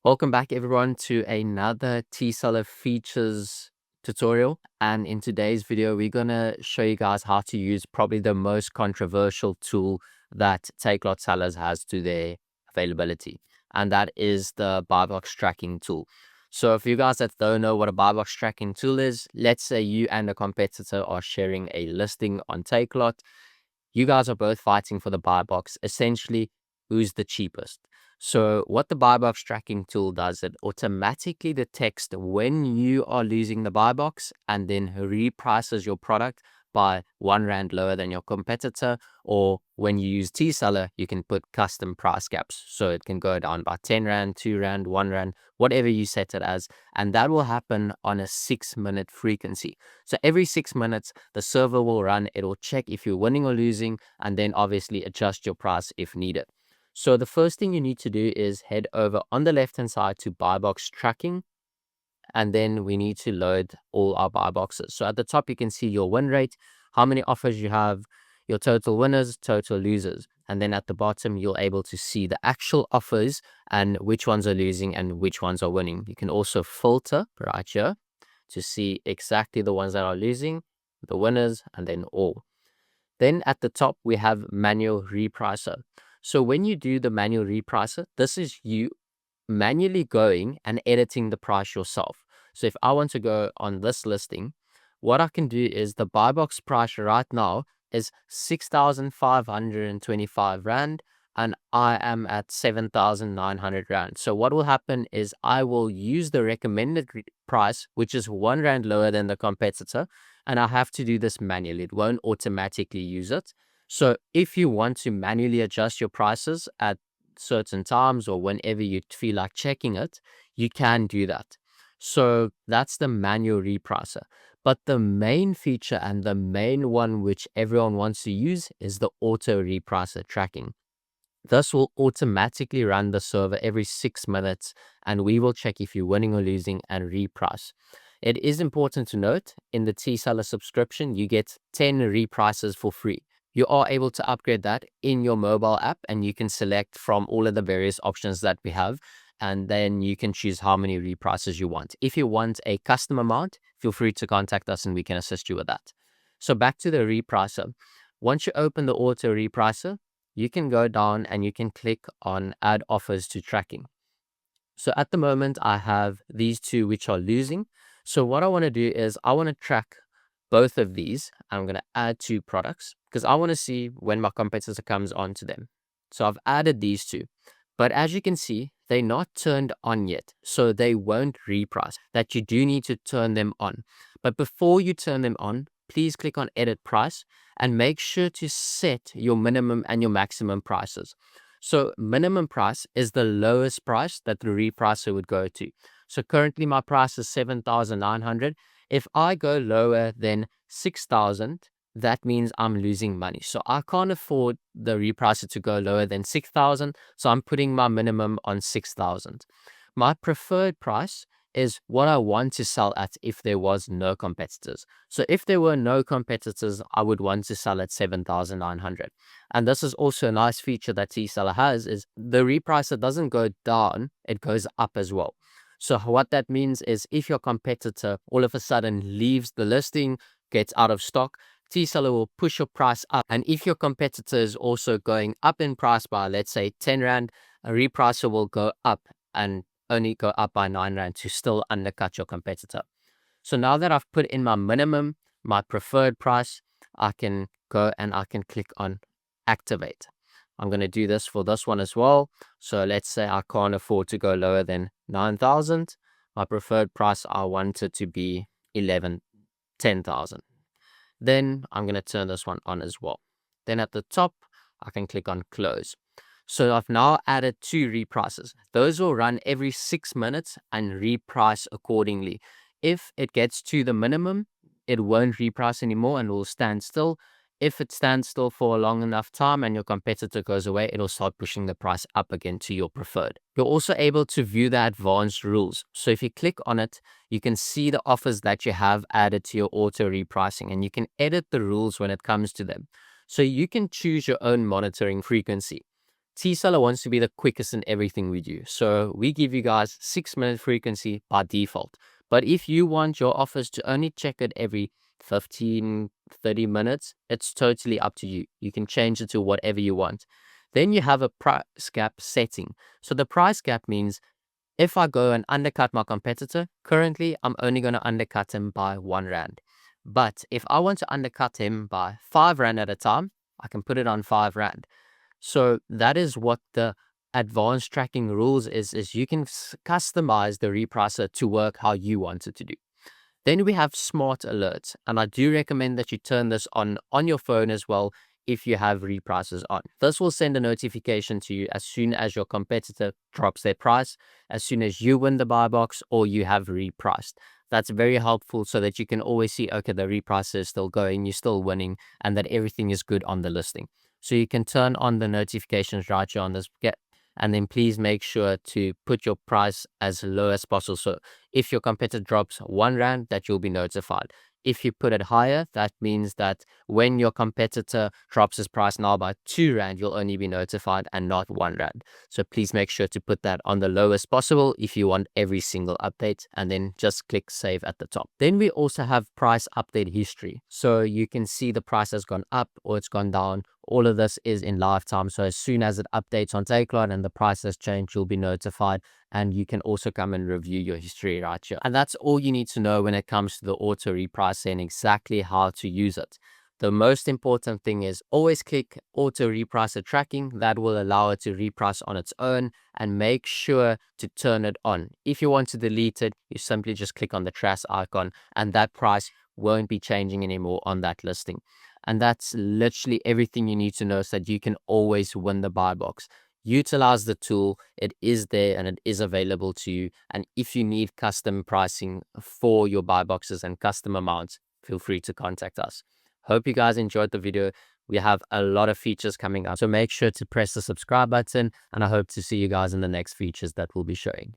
Welcome back everyone to another TSeller features tutorial, and in today's video we're going to show you guys how to use probably the most controversial tool that Takealot sellers has to their availability, and that is the BuyBox tracking tool. So if you guys that don't know what a BuyBox tracking tool is, let's say you and a competitor are sharing a listing on Takealot. You guys are both fighting for the buy box, essentially who's the cheapest. So what the buy box tracking tool does, it automatically detects when you are losing the buy box and then reprices your product by R1 lower than your competitor. Or when you use TSeller, you can put custom price caps. So it can go down by R10, R2, R1, whatever you set it as. And that will happen on a 6-minute frequency. So every 6 minutes, the server will run, it will check if you're winning or losing, and then obviously adjust your price if needed. So the first thing you need to do is head over on the left-hand side to BuyBox tracking, and then we need to load all our buy boxes. So at the top, you can see your win rate, how many offers you have, your total winners, total losers. And then at the bottom, you'll able to see the actual offers and which ones are losing and which ones are winning. You can also filter right here to see exactly the ones that are losing, the winners, and then all. Then at the top, we have manual repricer. So when you do the manual repricer, this is you manually going and editing the price yourself. So if I want to go on this listing, what I can do is the buy box price right now is 6,525 Rand, and I am at 7,900 Rand. So what will happen is I will use the recommended price, which is R1 lower than the competitor, and I have to do this manually. It won't automatically use it. So if you want to manually adjust your prices at certain times or whenever you feel like checking it, you can do that. So that's the manual repricer. But the main feature and the main one which everyone wants to use is the auto repricer tracking. This will automatically run the server every 6 minutes, and we will check if you're winning or losing and reprice. It is important to note, in the TSeller subscription, you get 10 reprices for free. You are able to upgrade that in your mobile app, and you can select from all of the various options that we have, and then you can choose how many reprices you want. If you want a custom amount, feel free to contact us and we can assist you with that. So back to the repricer. Once you open the auto repricer, you can go down and you can click on add offers to tracking. So at the moment, I have these two which are losing. So what I want to do is I want to track both of these. I'm going to add 2 products because I want to see when my competitor comes onto them. So I've added these 2. But as you can see, they're not turned on yet. So they won't reprice. That you do need to turn them on. But before you turn them on, please click on edit price and make sure to set your minimum and your maximum prices. So minimum price is the lowest price that the repricer would go to. So currently my price is 7,900. If I go lower than 6,000, that means I'm losing money. So I can't afford the repricer to go lower than 6,000. So I'm putting my minimum on 6,000. My preferred price is what I want to sell at if there was no competitors. So if there were no competitors, I would want to sell at 7,900. And this is also a nice feature that TSeller has, is the repricer doesn't go down, it goes up as well. So what that means is if your competitor all of a sudden leaves the listing, gets out of stock, TSeller will push your price up. And if your competitor is also going up in price by, let's say, 10 Rand, a repricer will go up and only go up by 9 Rand to still undercut your competitor. So now that I've put in my minimum, my preferred price, I can go and I can click on activate. I'm going to do this for this one as well. So let's say I can't afford to go lower than 9,000. My preferred price, I want it to be 10,000. Then I'm going to turn this one on as well. Then at the top, I can click on close. So I've now added 2 reprices. Those will run every 6 minutes and reprice accordingly. If it gets to the minimum, it won't reprice anymore and will stand still. If it stands still for a long enough time and your competitor goes away, it'll start pushing the price up again to your preferred. You're also able to view the advanced rules. So if you click on it, you can see the offers that you have added to your auto repricing, and you can edit the rules when it comes to them. So you can choose your own monitoring frequency. TSeller wants to be the quickest in everything we do. So we give you guys 6-minute frequency by default. But if you want your offers to only check it every 15, 30 minutes, it's totally up to you. You can change it to whatever you want. Then you have a price gap setting. So the price gap means if I go and undercut my competitor, currently I'm only going to undercut him by 1 rand. But if I want to undercut him by 5 rand at a time, I can put it on 5 rand. So that is what the advanced tracking rules is you can customize the repricer to work how you want it to do. Then we have smart alerts, and I do recommend that you turn this on your phone as well if you have reprices on. This will send a notification to you as soon as your competitor drops their price, as soon as you win the buy box or you have repriced. That's very helpful so that you can always see, okay, the reprice is still going, you're still winning, and that everything is good on the listing. So you can turn on the notifications right here on this and then please make sure to put your price as low as possible. So if your competitor drops 1 rand, that you'll be notified. If you put it higher, that means that when your competitor drops his price now by 2 rand, you'll only be notified and not 1 rand. So please make sure to put that on the lowest possible if you want every single update, and then just click save at the top. Then we also have price update history. So you can see the price has gone up or it's gone down. All of this is in live time. So as soon as it updates on Takealot and the price has changed, you'll be notified. And you can also come and review your history right here. And that's all you need to know when it comes to the auto repricer and exactly how to use it. The most important thing is always click auto repricer tracking. That will allow it to reprice on its own, and make sure to turn it on. If you want to delete it, you simply just click on the trash icon and that price won't be changing anymore on that listing. And that's literally everything you need to know so that you can always win the buy box. Utilize the tool. It is there and it is available to you. And if you need custom pricing for your buy boxes and custom amounts, feel free to contact us. Hope you guys enjoyed the video. We have a lot of features coming up, so make sure to press the subscribe button, and I hope to see you guys in the next features that we'll be showing.